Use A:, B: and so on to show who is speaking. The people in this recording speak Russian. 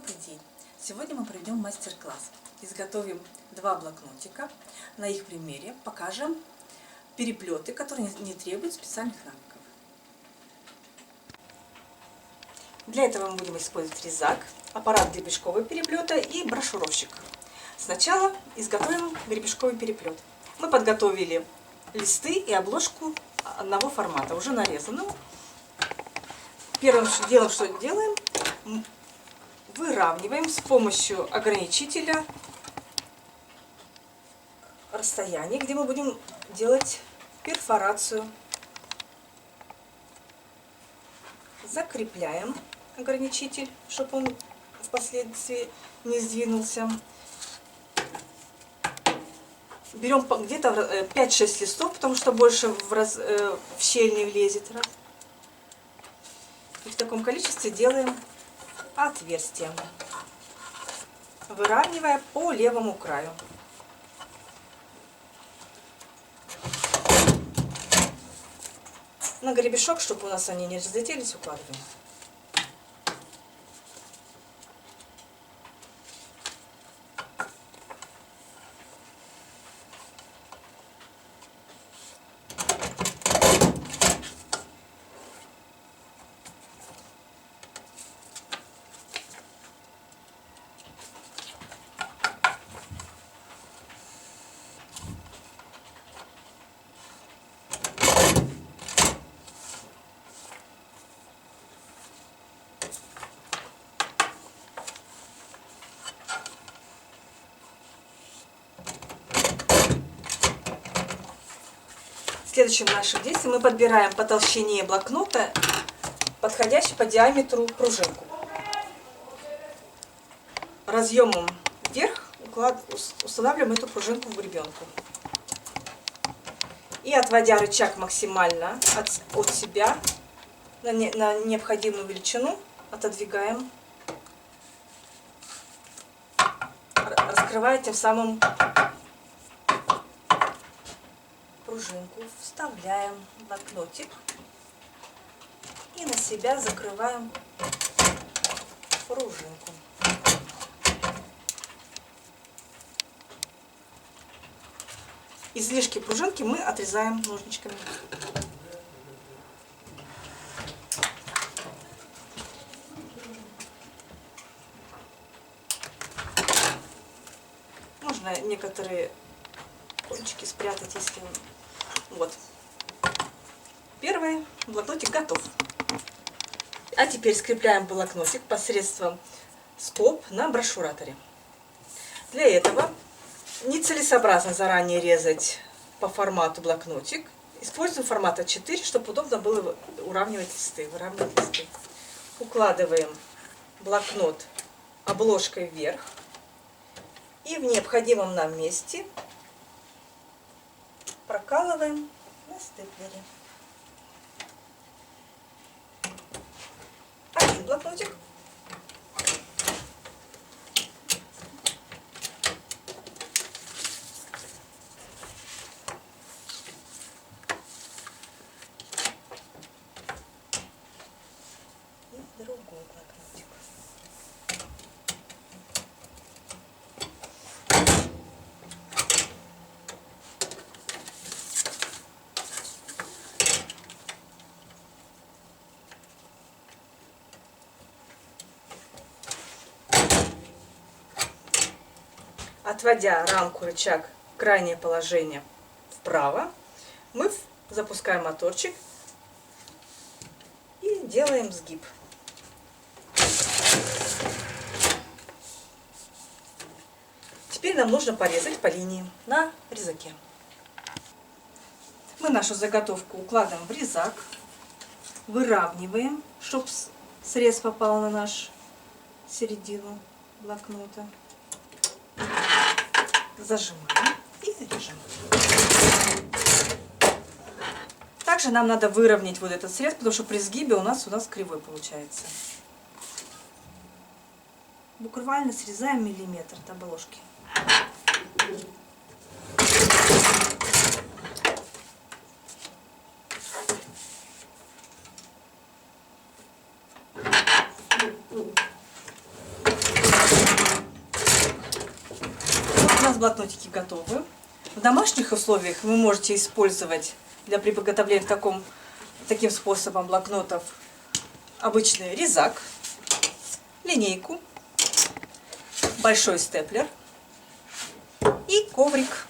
A: Добрый день! Сегодня мы проведем мастер-класс. Изготовим два блокнотика. На их примере покажем переплеты, которые не требуют специальных навыков. Для этого мы будем использовать резак, аппарат гребешкового переплета и брошюровщик. Сначала изготовим гребешковый переплет. Мы подготовили листы и обложку одного формата, уже нарезанную. Первым делом, что делаем, выравниваем с помощью ограничителя расстояние, где мы будем делать перфорацию. Закрепляем ограничитель, чтобы он впоследствии не сдвинулся. Берем где-то 5-6 листов, потому что больше в щель не влезет. И в таком количестве делаем отверстие, выравнивая по левому краю. На гребешок, чтобы у нас они не разлетелись, укладываем. Следующим нашим действием мы подбираем по толщине блокнота подходящую по диаметру пружинку. Разъемом вверх устанавливаем эту пружинку в гребенку. И отводя рычаг максимально от себя на необходимую величину, отодвигаем, раскрывая тем самым пружинку, вставляем блокнотик и на себя закрываем пружинку. Излишки пружинки мы отрезаем ножничками. Можно некоторые кончики спрятать, если... Вот. Первый блокнотик готов. А теперь скрепляем блокнотик посредством скоб на брошюраторе. Для этого нецелесообразно заранее резать по формату блокнотик. Используем формат А4, чтобы удобно было выравнивать листы. Укладываем блокнот обложкой вверх и в необходимом нам месте прокалываем на степлере. Один блокнотик. И другой блокнотик. Отводя рамку, рычаг в крайнее положение вправо, мы запускаем моторчик и делаем сгиб. Теперь нам нужно порезать по линии на резаке. Мы нашу заготовку укладываем в резак, выравниваем, чтобы срез попал на нашу середину блокнота. Зажимаем и режем. Также нам надо выровнять вот этот срез, потому что при сгибе у нас кривой получается. Буквально срезаем миллиметр от обложки. нас блокнотики готовы. В домашних условиях вы можете использовать для приготовления таким способом блокнотов обычный резак, линейку, большой степлер и коврик.